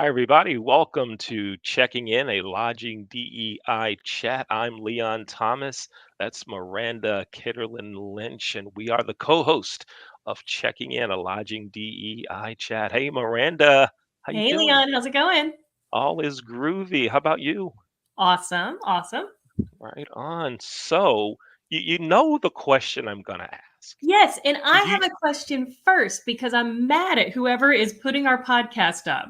Hi, everybody. Welcome to Checking In, a Lodging DEI Chat. I'm Leon Thomas. That's Miranda Kitterlin Lynch, and we are the co host of Checking In, a Lodging DEI Chat. Hey, Miranda, how you Hey, doing? Leon, how's it going? All is groovy. How about you? Awesome, awesome. Right on. So, you know the question I'm going to ask. Yes, and I You, have a question first because I'm mad at whoever is putting our podcast up.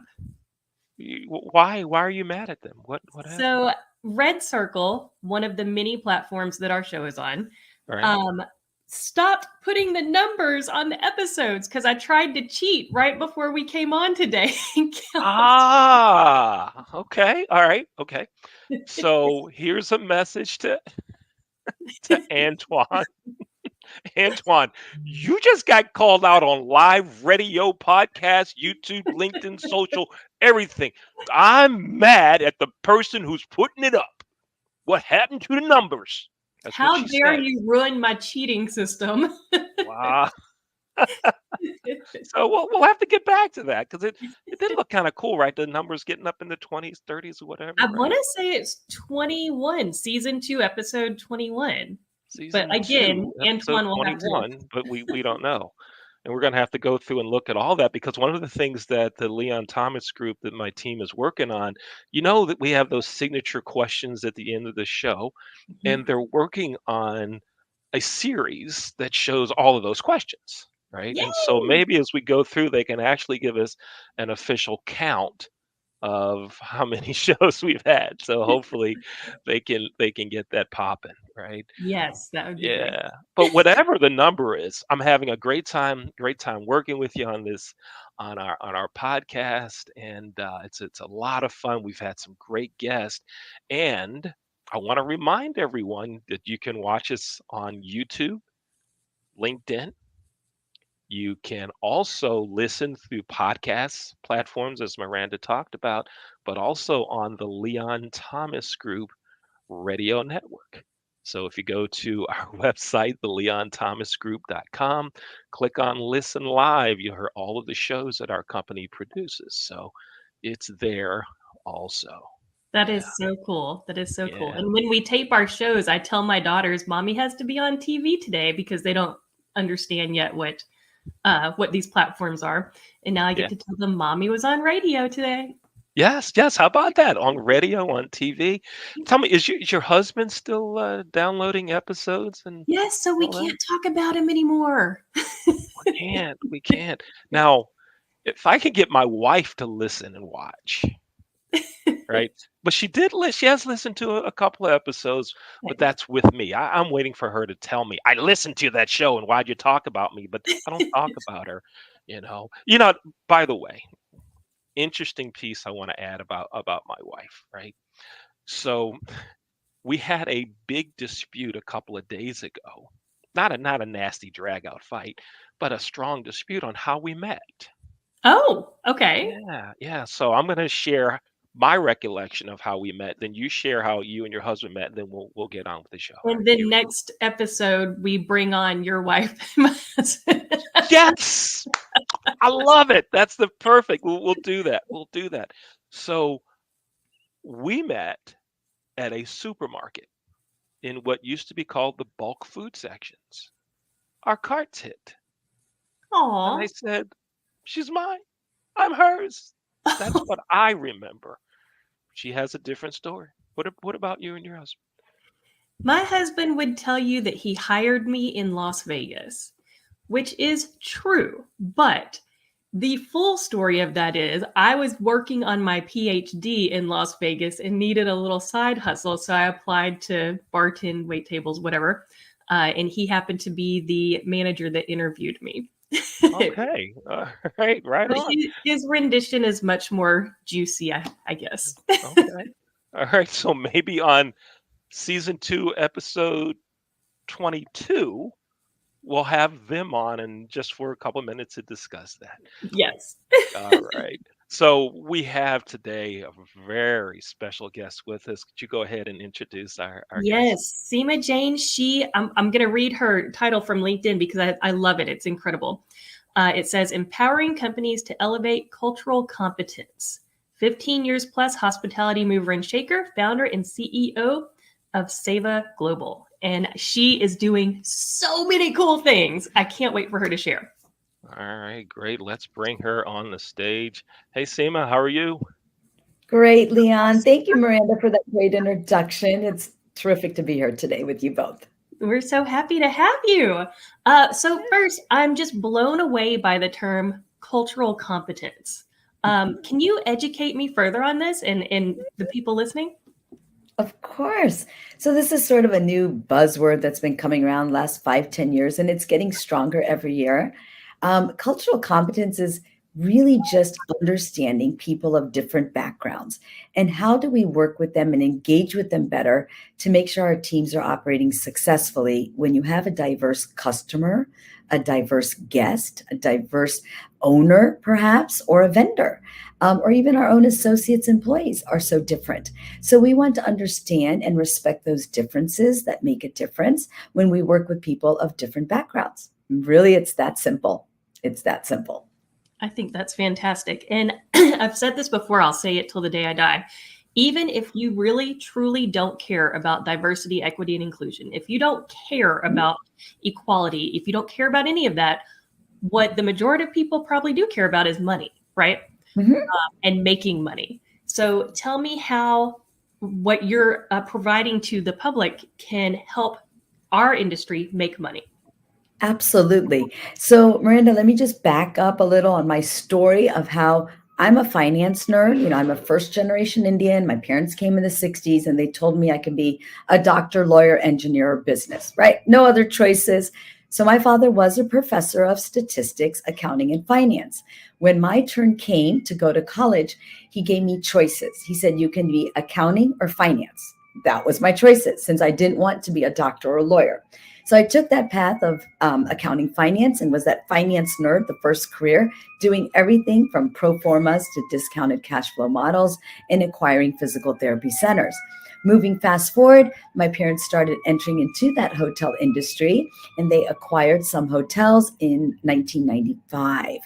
why are you mad at them? What happened? So, Red Circle, one of the many platforms that our show is on, Right? um, stopped putting the numbers on the episodes because I tried to cheat right before we came on today. Okay. All right. Okay. So here's a message to Antoine. Antoine, you just got called out on live radio, podcast, YouTube, LinkedIn, social, everything. I'm mad at the person who's putting it up. What happened to the numbers? That's what How she dare said. you ruin my cheating system? Wow. So we'll have to get back to that because it did look kind of cool, right? The numbers getting up in the 20s, 30s, or whatever, I want right? to say it's 21, season 2, episode 21. But Season again, 2, episode Antoine will have to. 21, but we don't know. And we're gonna have to go through and look at all that because one of the things that the Leon Thomas group that my team is working on, you know that we have those signature questions at the end of the show, Mhm. and they're working on a series that shows all of those questions, right? And so Yay! maybe as we go through, they can actually give us an official count of how many shows we've had. So hopefully they can get that popping, right? Yes, that would be great. Yeah. But whatever the number is, I'm having a great time working with you on this on our podcast and it's a lot of fun. We've had some great guests and I want to remind everyone that you can watch us on YouTube, LinkedIn. You can also listen through podcast platforms, as Miranda talked about, but also on the Leon Thomas Group Radio Network. So if you go to our website, theleonthomasgroup.com, click on Listen Live, you'll hear all of the shows that our company produces. So it's there also. That Yeah, is so cool. That is so cool. yeah, And when we tape our shows, I tell my daughters, "Mommy has to be on TV today," because they don't understand yet what these platforms are. And now I get yeah. to tell them, "Mommy was on radio today." Yes, yes. How about that? On radio, on TV. Tell me, is your husband still downloading episodes and Yes, so we all that? can't talk about him anymore. We can't. We can't. Now, if I could get my wife to listen and watch, right? But she has listened to a couple of episodes, but that's with me. I'm waiting for her to tell me, I listened to that show and why'd you talk about me? But I don't talk about her, you know. By the way, interesting piece I want to add about my wife, right? So we had a big dispute a couple of days ago. Not a nasty drag out fight, but a strong dispute on how we met. Oh, okay. Yeah, yeah. So I'm gonna share my recollection of how we met. Then you share how you and your husband met. Then we'll get on with the show. All And right, then here we go. next episode, we bring on your wife and my husband. Yes, I love it. That's the perfect. We'll do that. We'll do that. So we met at a supermarket in what used to be called the bulk food sections. Our carts hit, and I Aw. said, "She's mine. I'm hers." That's what I remember. She has a different story. What about you and your husband? My husband would tell you that he hired me in Las Vegas, which is true. But the full story of that is I was working on my PhD in Las Vegas and needed a little side hustle. So I applied to bartend, wait tables, whatever. And he happened to be the manager that interviewed me. Okay. All right. Right But on. his rendition is much more juicy, I guess. Okay. All right. So maybe on season 2, episode 22, we'll have them on and just for a couple of minutes to discuss that. Yes. All right. So we have today a very special guest with us. Could you go ahead and introduce our guest? Yes, Seema Jain. I'm going to read her title from LinkedIn because I love it. It's incredible. It says empowering companies to elevate cultural competence, 15 years plus hospitality mover and shaker, founder and CEO of Seva Global. And she is doing so many cool things. I can't wait for her to share. All right, great. Let's bring her on the stage. Hey, Seema, how are you? Great, Leon. Thank you, Miranda, for that great introduction. It's terrific to be here today with you both. We're so happy to have you. So first, I'm just blown away by the term cultural competence. Can you educate me further on this and the people listening? Of course. So this is sort of a new buzzword that's been coming around the last 5, 10 years, and it's getting stronger every year. Cultural competence is really just understanding people of different backgrounds and how do we work with them and engage with them better to make sure our teams are operating successfully when you have a diverse customer, a diverse guest, a diverse owner, perhaps, or a vendor, or even our own associates, employees are so different. So we want to understand and respect those differences that make a difference when we work with people of different backgrounds. Really, it's that simple. It's that simple. I think that's fantastic. And I've said this before, I'll say it till the day I die. Even if you really, truly don't care about diversity, equity, and inclusion, if you don't care about equality, if you don't care about any of that, what the majority of people probably do care about is money, right? Mm-hmm. And making money. So tell me how what you're providing to the public can help our industry make money. Absolutely. So, Miranda, let me just back up a little on my story of how I'm a finance nerd. I'm a first generation Indian. My parents came in the 60s and they told me I could be a doctor, lawyer, engineer, or business, right? No other choices. So my father was a professor of statistics, accounting, and finance. When my turn came to go to college, he gave me choices. He said, you can be accounting or finance. That was my choices since I didn't want to be a doctor or a lawyer. So I took that path of accounting finance and was that finance nerd, the first career, doing everything from pro formas to discounted cash flow models and acquiring physical therapy centers. Moving fast forward, my parents started entering into that hotel industry and they acquired some hotels in 1995.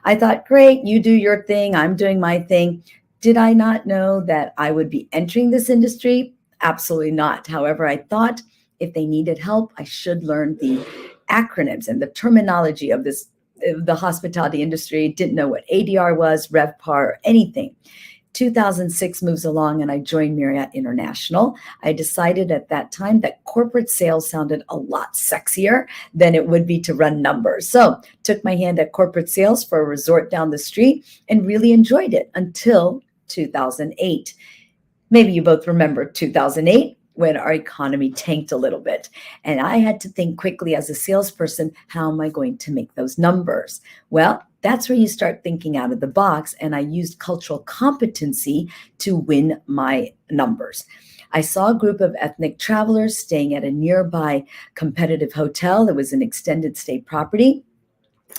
I thought, great, you do your thing, I'm doing my thing. Did I not know that I would be entering this industry? Absolutely not. However, I thought if they needed help, I should learn the acronyms and the terminology of the hospitality industry. Didn't know what ADR was, RevPAR, or anything. 2006 moves along and I joined Marriott International. I decided at that time that corporate sales sounded a lot sexier than it would be to run numbers. So took my hand at corporate sales for a resort down the street and really enjoyed it until 2008. Maybe you both remember 2008 when our economy tanked a little bit. And I had to think quickly as a salesperson, how am I going to make those numbers? Well, that's where you start thinking out of the box. And I used cultural competency to win my numbers. I saw a group of ethnic travelers staying at a nearby competitive hotel. It was an extended stay property.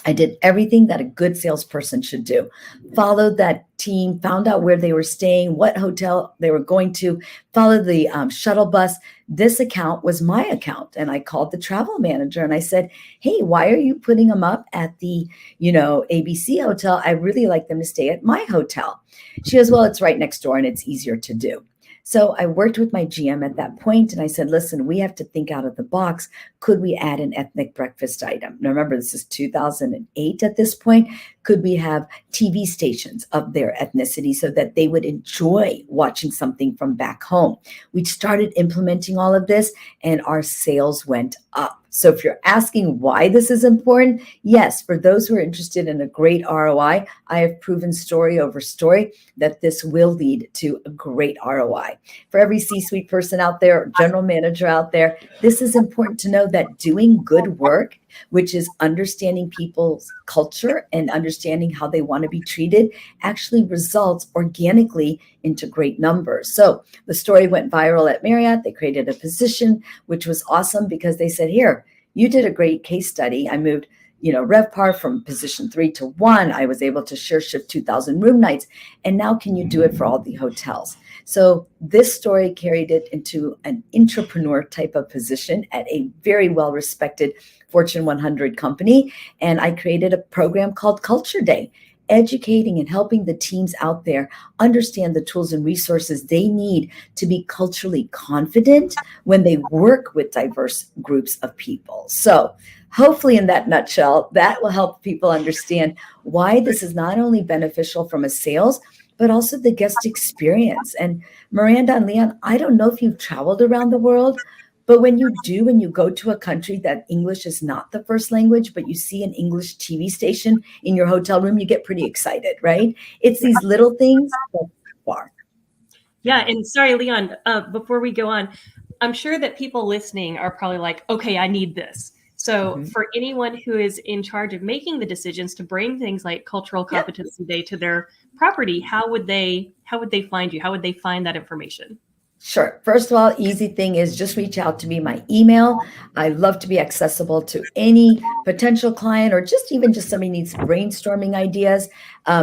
I did everything that a good salesperson should do. Followed that team, found out where they were staying, what hotel they were going to, followed the shuttle bus. This account was my account. And I called the travel manager and I said, hey, why are you putting them up at the, ABC hotel? I really like them to stay at my hotel. She goes, well, it's right next door and it's easier to do. So I worked with my GM at that point and I said, listen, we have to think out of the box. Could we add an ethnic breakfast item? Now remember, this is 2008 at this point. Could we have TV stations of their ethnicity so that they would enjoy watching something from back home? We started implementing all of this and our sales went up. So if you're asking why this is important, yes, for those who are interested in a great ROI, I have proven story over story that this will lead to a great ROI. For every C-suite person out there, general manager out there, this is important to know that doing good work, which is understanding people's culture and understanding how they want to be treated, actually results organically into great numbers. So the story went viral at Marriott. They created a position, which was awesome because they said, here, you did a great case study. I moved, RevPAR from position 3 to 1. I was able to share shift 2,000 room nights. And now can you do it for all the hotels? So this story carried it into an entrepreneur type of position at a very well-respected Fortune 100 company. And I created a program called Culture Day. educating and helping the teams out there understand the tools and resources they need to be culturally confident when they work with diverse groups of people. So, hopefully, in that nutshell, that will help people understand why this is not only beneficial from a sales, but also the guest experience. And Miranda and Leon, I don't know if you've traveled around the world, but when you do, when you go to a country that English is not the first language, but you see an English TV station in your hotel room, you get pretty excited, right? It's these little things that far. Yeah, and sorry, Leon, before we go on, I'm sure that people listening are probably like, okay, I need this. So Mhm. for anyone who is in charge of making the decisions to bring things like cultural Yeah. competency day to their property, how would they find you? How would they find that information? Sure. First of all, easy thing is just reach out to me, my email. I love to be accessible to any potential client or just somebody needs brainstorming ideas.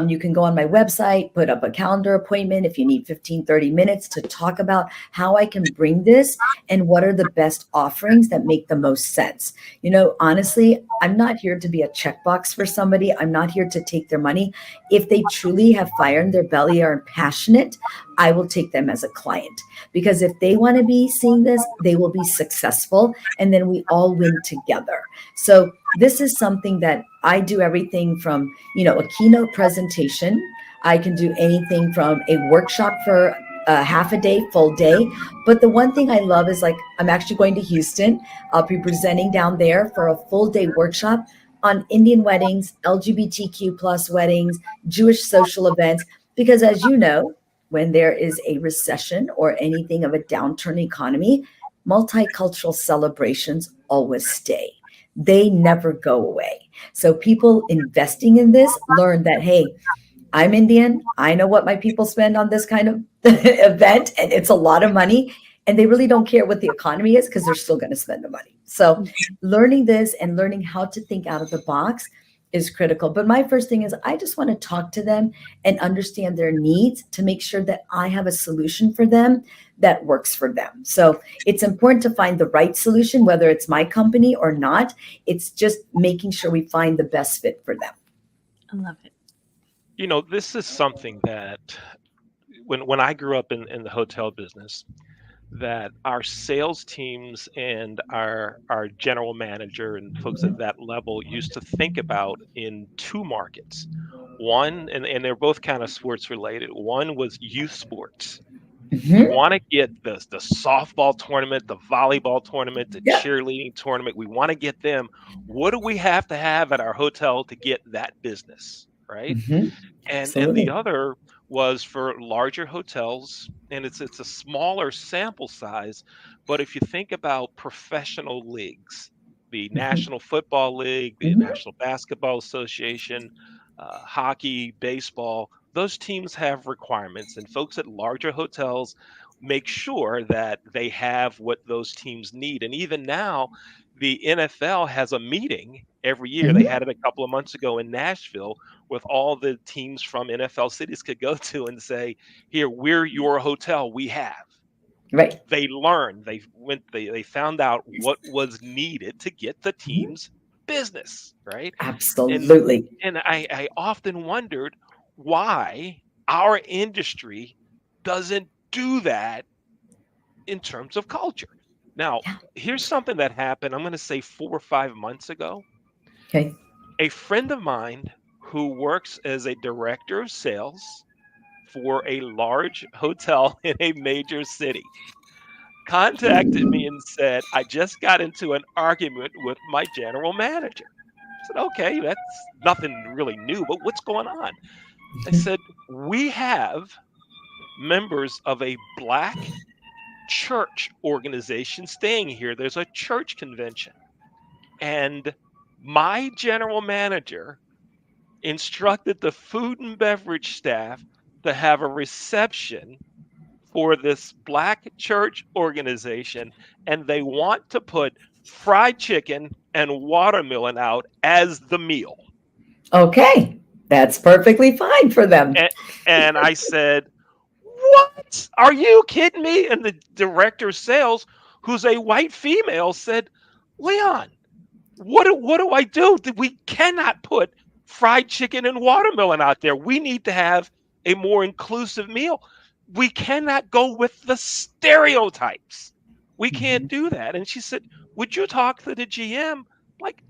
You can go on my website, put up a calendar appointment if you need 15, 30 minutes to talk about how I can bring this and what are the best offerings that make the most sense. Honestly, I'm not here to be a checkbox for somebody. I'm not here to take their money. If they truly have fire in their belly, are passionate, I will take them as a client. Because if they want to be seeing this, they will be successful and then we all win together. So this is something that I do everything from, a keynote presentation. I can do anything from a workshop for a half a day, full day. But the one thing I love is like, I'm actually going to Houston. I'll be presenting down there for a full day workshop on Indian weddings, LGBTQ plus weddings, Jewish social events, because as you know, when there is a recession or anything of a downturn economy, multicultural celebrations always stay. They never go away. So people investing in this learn that, hey, I'm Indian. I know what my people spend on this kind of event, and it's a lot of money. And they really don't care what the economy is because they're still going to spend the money. So, learning this and learning how to think out of the box is critical. But my first thing is, I just want to talk to them and understand their needs to make sure that I have a solution for them that works for them. So, it's important to find the right solution, whether it's my company or not. It's just making sure we find the best fit for them. I love it. This is something that when I grew up in the hotel business, that our sales teams and our general manager and folks at that level used to think about in two markets. One, and they're both kind of sports related. One was youth sports. We Mhm. want to get the softball tournament, the volleyball tournament, the Yeah. cheerleading tournament. We want to get them. What do we have to have at our hotel to get that business, right? Mhm. And the Absolutely. other was for larger hotels, and it's a smaller sample size, but if you think about professional leagues, the Mhm. National Football League, the Mhm. National Basketball Association, hockey, baseball, those teams have requirements, and folks at larger hotels make sure that they have what those teams need. And even now, the NFL has a meeting every year. They Mhm. had it a couple of months ago in Nashville with all the teams from NFL cities could go to and say, "Here, we're your hotel. We have." Right. They learned. They found out what was needed to get the Mhm. team's business, right? And Absolutely. and I often wondered why our industry doesn't do that in terms of culture. Now, Yeah. here's something that happened, I'm going to say 4 or 5 months ago. Okay. A friend of mine who works as a director of sales for a large hotel in a major city contacted me and said, "I just got into an argument with my general manager." I said, "Okay, that's nothing really new, but what's going on?" I Mhm. said, "We have members of a black church organization staying here. There's a church convention. And my general manager instructed the food and beverage staff to have a reception for this black church organization, and they want to put fried chicken and watermelon out as the meal." Okay. That's perfectly fine for them. And, and I said, "What? Are you kidding me?" And the director of sales, who's a white female, said, "Leon, what do I do? We cannot put fried chicken and watermelon out there. We need to have a more inclusive meal. We cannot go with the stereotypes. We can't Mhm. do that." And she said, "Would you talk to the GM?" Like,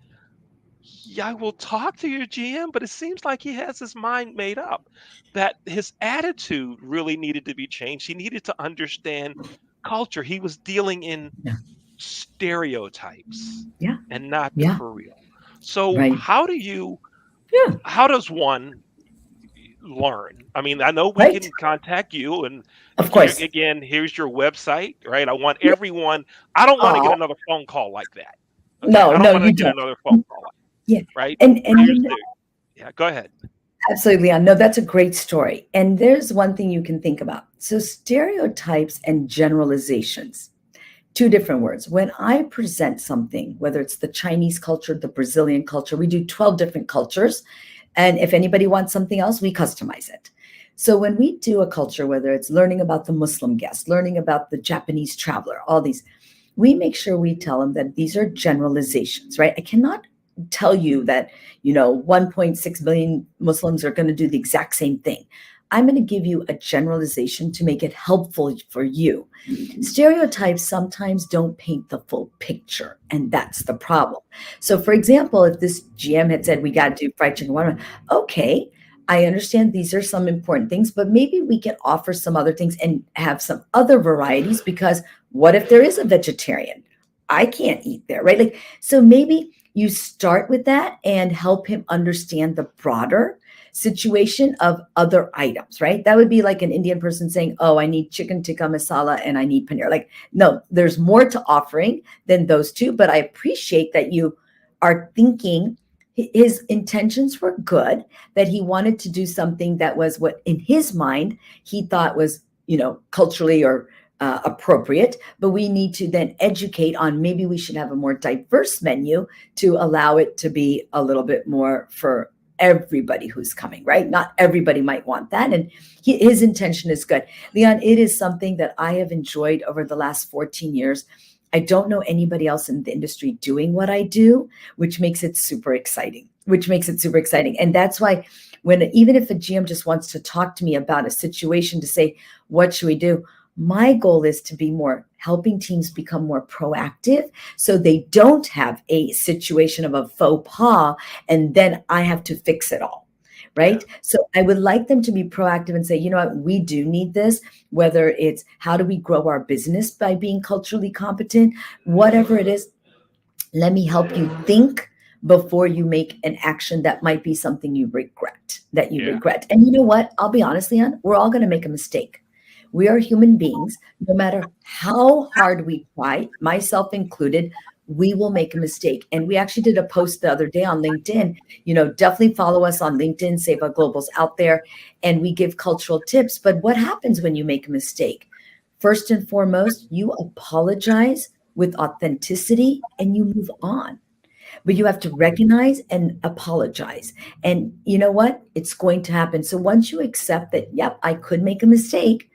yeah, I will talk to your GM, but it seems like he has his mind made up that his attitude really needed to be changed. He needed to understand culture. He was dealing in Yeah. stereotypes Yeah. and not the Yeah. for real. So Right. Yeah. how does one learn? I mean, I know we Right. can contact you and Of here course. again, here's your website, right? I want Yeah. everyone, I don't want to get Oh, another phone call like that. Okay. no, I don't no, want to you get don't. another phone call like, Yeah. right? And Here's the yeah, go ahead. absolutely, Leon. No, that's a great story. And there's one thing you can think about. So stereotypes and generalizations, two different words. When I present something, whether it's the Chinese culture, the Brazilian culture, we do 12 different cultures. And if anybody wants something else, we customize it. So when we do a culture, whether it's learning about the Muslim guest, learning about the Japanese traveler, all these, we make sure we tell them that these are generalizations, right? I cannot tell you that, 1.6 billion Muslims are going to do the exact same thing. I'm going to give you a generalization to make it helpful for you. Stereotypes sometimes don't paint the full picture, and that's the problem. So, for example, if this GM had said, we got to do fried chicken, okay, I understand these are some important things, but maybe we can offer some other things and have some other varieties because what if there is a vegetarian? I can't eat there, right? Like, so maybe you start with that and help him understand the broader situation of other items, right? That would be like an Indian person saying, "Oh, I need chicken tikka masala and I need paneer." Like, no, there's more to offering than those two, but I appreciate that you are thinking his intentions were good, that he wanted to do something that was what in his mind he thought was, culturally or appropriate, but we need to then educate on maybe we should have a more diverse menu to allow it to be a little bit more for everybody who's coming, right? Not everybody might want that. And his intention is good. Leon, it is something that I have enjoyed over the last 14 years. I don't know anybody else in the industry doing what I do, which makes it super exciting, And that's why even if a GM just wants to talk to me about a situation to say, what should we do? My goal is to be more helping teams become more proactive so they don't have a situation of a faux pas and then I have to fix it all. Yeah. Right. So I would like them to be proactive and say, you know what, we do need this, whether it's how do we grow our business by being culturally competent, whatever it is, let me help you think before you make an action that might be something you Yeah. regret. And you know what? I'll be honest, Leon, we're all going to make a mistake. We are human beings. No matter how hard we try, myself included, we will make a mistake. And we actually did a post the other day on LinkedIn. Definitely follow us on LinkedIn. Seva Global's out there, and we give cultural tips. But what happens when you make a mistake? First and foremost, you apologize with authenticity and you move on. But you have to recognize and apologize. And you know what? It's going to happen. So once you accept that, yep, I could make a mistake,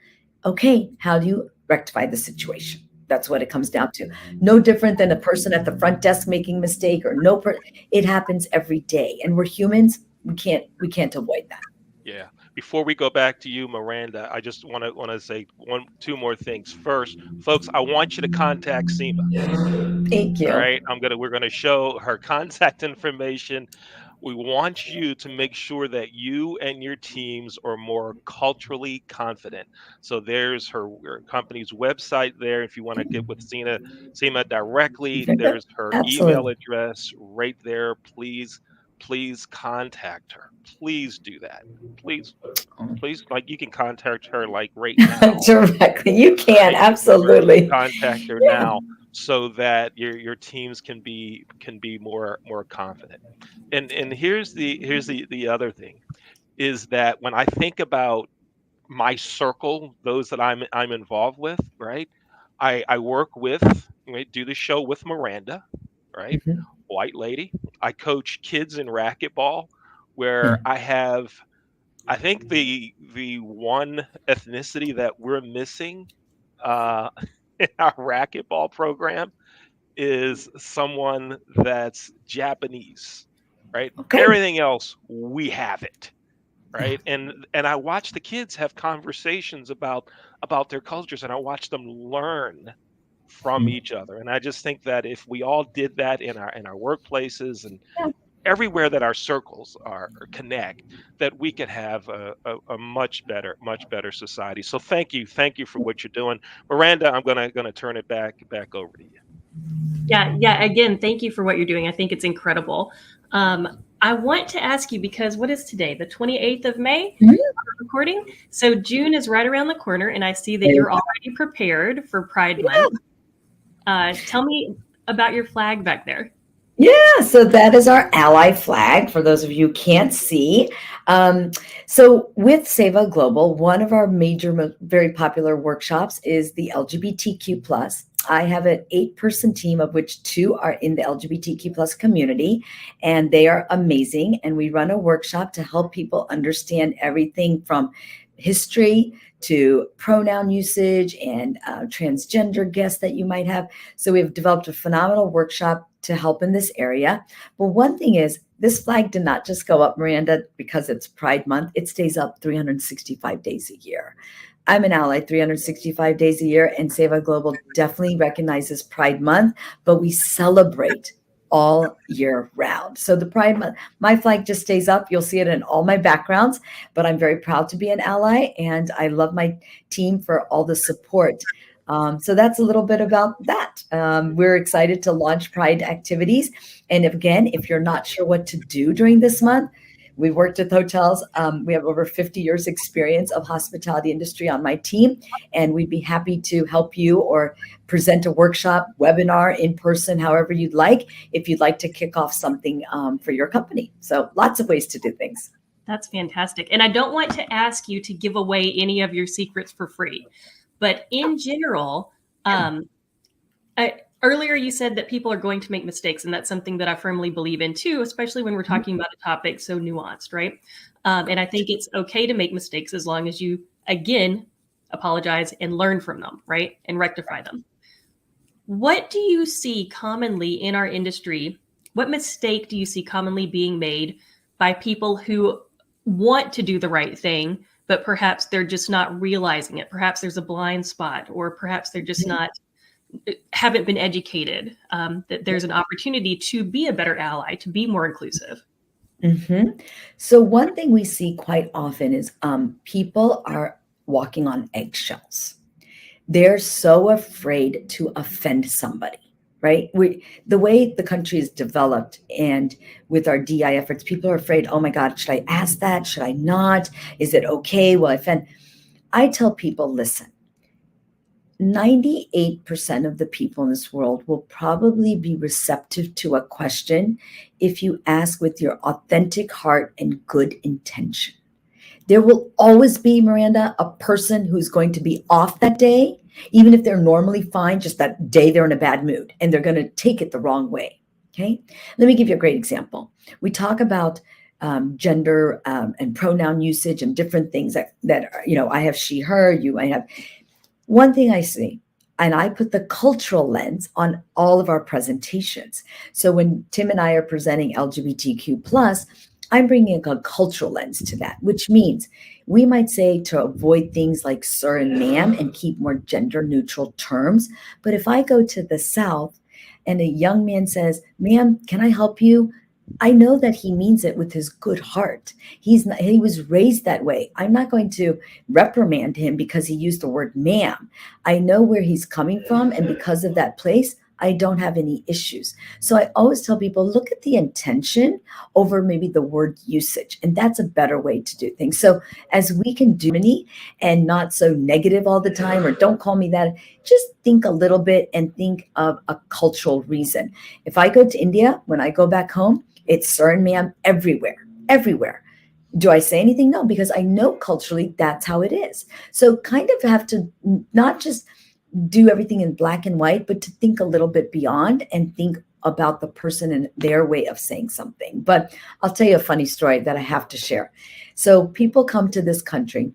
okay, how do you rectify the situation? That's what it comes down to. No different than a person at the front desk making a mistake or it happens every day. And we're humans. We can't avoid that. Yeah. Before we go back to you, Miranda, I just want to say two more things. First, folks, I want you to contact Seema. Thank All you. right. We're gonna show her contact information. We want you to make sure that you and your teams are more culturally confident. So there's her company's website there. If you want to get with Seema directly, Yep, yep. there's her email Absolutely. address right there. Please contact her. Please do that. Please, please, like you can contact her like right now, Directly. You can. right? Absolutely. Contact her Yeah. now so that your teams can be more confident. And here's the other thing is that when I think about my circle, those that I'm involved with, right? I work with, right, do the show with Miranda, right? Mhm. White lady. I coach kids in racquetball Yeah. where I think the one ethnicity that we're missing uh, in our racquetball program is someone that's Japanese. right? Okay. Everything else, we have it, Yeah. right? And I watch the kids have conversations about their cultures, and I watch them learn from Mm. each other. And I just think that if we all did that in our workplaces and Yeah. everywhere that our circles are or connect, that we could have a much better society. So thank you for what you're doing, Miranda. I'm gonna turn it back over to you. Yeah, yeah. Again, thank you for what you're doing. I think it's incredible. I want to ask you because what is today? The 28th of May Mhm. recording. So June is right around the corner, and I see that you're already prepared for Pride Month. Tell me about your flag back there. Yeah, so that is our ally flag for those of you who can't see. Um, so with Seva Global, one of our major, very popular workshops is the LGBTQ plus. I have an 8-person team of which 2 are in the LGBTQ plus community, and they are amazing. And we run a workshop to help people understand everything from history to pronoun usage and transgender guests that you might have. So we've developed a phenomenal workshop to help in this area. But one thing is, this flag did not just go up, Miranda, because it's Pride Month. It stays up 365 days a year. I'm an ally 365 days a year, and Seva Global definitely recognizes Pride Month, but we celebrate all year round. So the Pride Month, my flag just stays up. You'll see it in all my backgrounds, but I'm very proud to be an ally, and I love my team for all the support. So that's a little bit about that. We're excited to launch Pride activities. And again, if you're not sure what to do during this month, we worked with hotels. We have over 50 years experience of hospitality industry on my team, and we'd be happy to help you or present a workshop, webinar, in person, however you'd like, if you'd like to kick off something for your company. So lots of ways to do things. That's fantastic. And I don't want to ask you to give away any of your secrets for free, but in general, earlier you said that people are going to make mistakes, and that's something that I firmly believe in too, especially when we're talking about a topic so nuanced, right? And I think it's okay to make mistakes as long as you, again, apologize and learn from them, right? And rectify them. What do you see commonly in our industry? What mistake do you see commonly being made by people who want to do the right thing, but perhaps they're just not realizing it? Perhaps there's a blind spot, or perhaps they're just not haven't been educated that there's an opportunity to be a better ally, to be more inclusive. Mm-hmm. So one thing we see quite often is people are walking on eggshells. They're so afraid to offend somebody, right? The way the country is developed and with our DI efforts, people are afraid, oh my God, should I ask that? Should I not? Is it okay? Will I offend? I tell people, listen, 98% of the people in this world will probably be receptive to a question if you ask with your authentic heart and good intention. There will always be, Miranda, a person who's going to be off that day, even if they're normally fine, just that day they're in a bad mood and they're going to take it the wrong way. Okay. Let me give you a great example. We talk about gender and pronoun usage and different things that are, I have she, her, you, I have. One thing I see, and I put the cultural lens on all of our presentations. So when Tim and I are presenting LGBTQ plus, I'm bringing a cultural lens to that, which means we might say to avoid things like sir and ma'am and keep more gender neutral terms. But if I go to the South and a young man says, ma'am, can I help you? I know that he means it with his good heart. He was raised that way. I'm not going to reprimand him because he used the word ma'am. I know where he's coming from, and because of that place, I don't have any issues. So I always tell people, look at the intention over maybe the word usage, and that's a better way to do things. So as we can do many and not so negative all the time, or don't call me that, just think a little bit and think of a cultural reason. If I go to India, when I go back home, it's sir and ma'am everywhere, everywhere. Do I say anything? No, because I know culturally that's how it is. So kind of have to not just do everything in black and white, but to think a little bit beyond and think about the person and their way of saying something. But I'll tell you a funny story that I have to share. So people come to this country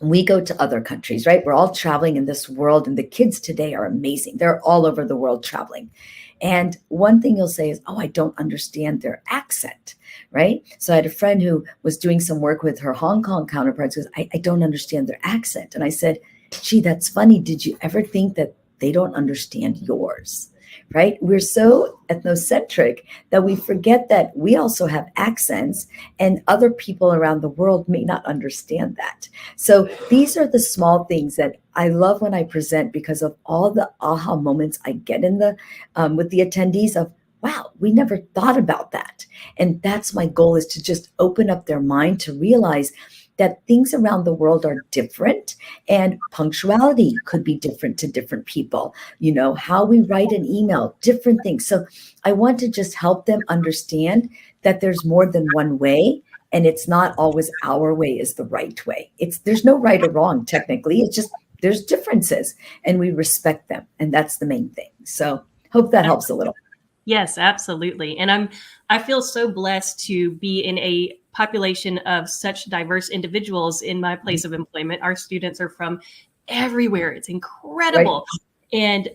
we go to other countries, right? We're all traveling in this world, and the kids today are amazing. They're all over the world traveling. And one thing you'll say is, oh, I don't understand their accent, right? So I had a friend who was doing some work with her Hong Kong counterparts, goes, I don't understand their accent. And I said, gee, that's funny. Did you ever think that they don't understand yours? Right? We're so ethnocentric that we forget that we also have accents, and other people around the world may not understand that. So these are the small things that I love when I present, because of all the aha moments I get in the with the attendees of, wow, we never thought about that. And that's my goal, is to just open up their mind to realize that things around the world are different, and punctuality could be different to different people. How we write an email, different things. So I want to just help them understand that there's more than one way, and it's not always our way is the right way. There's no right or wrong technically. It's just there's differences, and we respect them, and that's the main thing. So hope that helps a little. Yes, absolutely. And I feel so blessed to be in a population of such diverse individuals in my place of employment. Our students are from everywhere. It's incredible. Right. And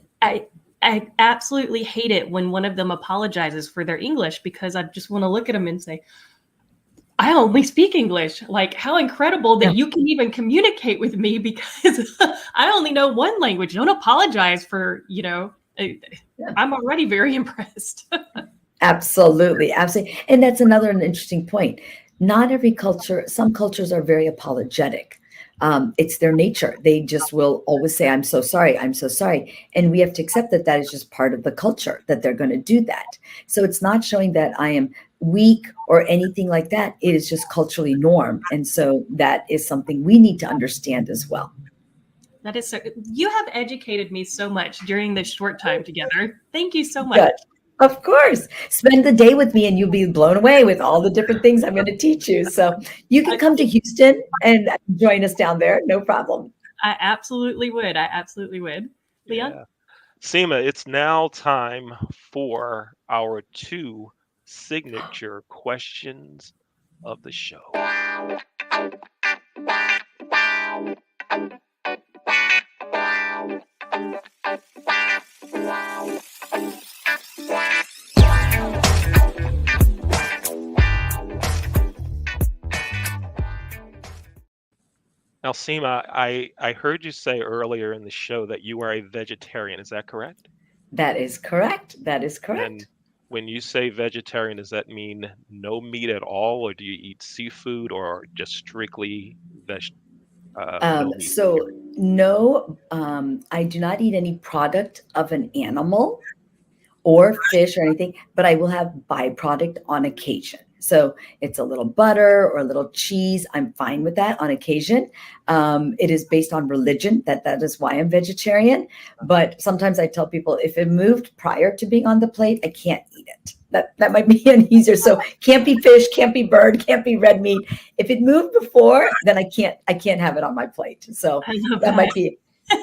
I absolutely hate it when one of them apologizes for their English, because I just want to look at them and say, I only speak English. Like, how incredible that you can even communicate with me, because I only know one language. Don't apologize for, I'm already very impressed. Absolutely. Absolutely. And that's another interesting point. Not every culture, some cultures are very apologetic. It's their nature. They just will always say, I'm so sorry. I'm so sorry. And we have to accept that that is just part of the culture, that they're going to do that. So it's not showing that I am weak or anything like that. It is just culturally norm. And so that is something we need to understand as well. That is so, you have educated me so much during this short time together. Thank you so much. Good. Of course. Spend the day with me and you'll be blown away with all the different things I'm going to teach you. So you can come to Houston and join us down there. No problem. I absolutely would. Leon? Yeah. Seema, it's now time for our 2 signature questions of the show. Now, Seema, I heard you say earlier in the show that you are a vegetarian. Is that correct? That is correct. That is correct. And when you say vegetarian, does that mean no meat at all, or do you eat seafood, or just strictly no meat? So no, I do not eat any product of an animal or fish or anything, but I will have byproduct on occasion. So it's a little butter or a little cheese. I'm fine with that on occasion. It is based on religion. That is why I'm vegetarian. But sometimes I tell people, if it moved prior to being on the plate, I can't eat it. That might be an easier. So can't be fish, can't be bird, can't be red meat. If it moved before, then I can't have it on my plate. So that might be.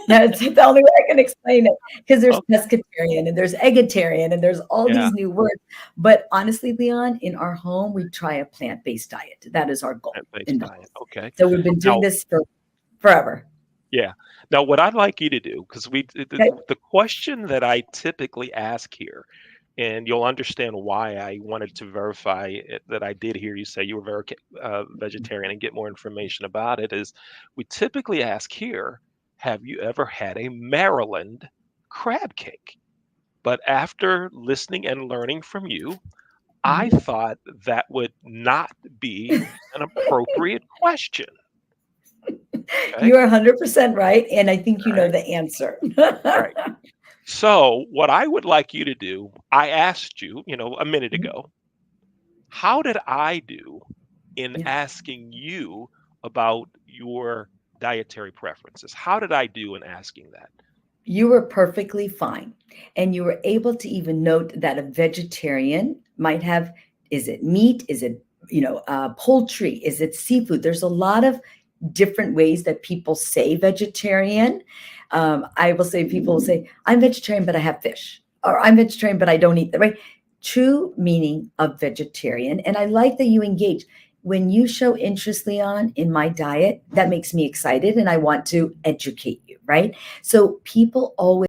That's the only way I can explain it, because there's pescatarian and there's eggetarian and there's all these new words. But honestly, Leon, in our home, we try a plant-based diet. That is our goal. Plant-based diet. Okay. So we've been doing this for forever. Yeah. Now, what I'd like you to do, because the question that I typically ask here, and you'll understand why I wanted to verify it, that I did hear you say you were vegetarian and get more information about it, is we typically ask here, have you ever had a Maryland crab cake? But after listening and learning from you, I thought that would not be an appropriate question. Okay? You are 100% right. And I think you know the answer. Right. So what I would like you to do, I asked you, a minute ago, how did I do in asking you about your dietary preferences? How did I do in asking that? You were perfectly fine. And you were able to even note that a vegetarian might have, is it meat? Is it, poultry? Is it seafood? There's a lot of different ways that people say vegetarian. I will say, people will say, I'm vegetarian, but I have fish, or I'm vegetarian, but I don't eat that, right? True meaning of vegetarian. And I like that you engage. when you show interest, Leon, in my diet, that makes me excited and I want to educate you, right? So people always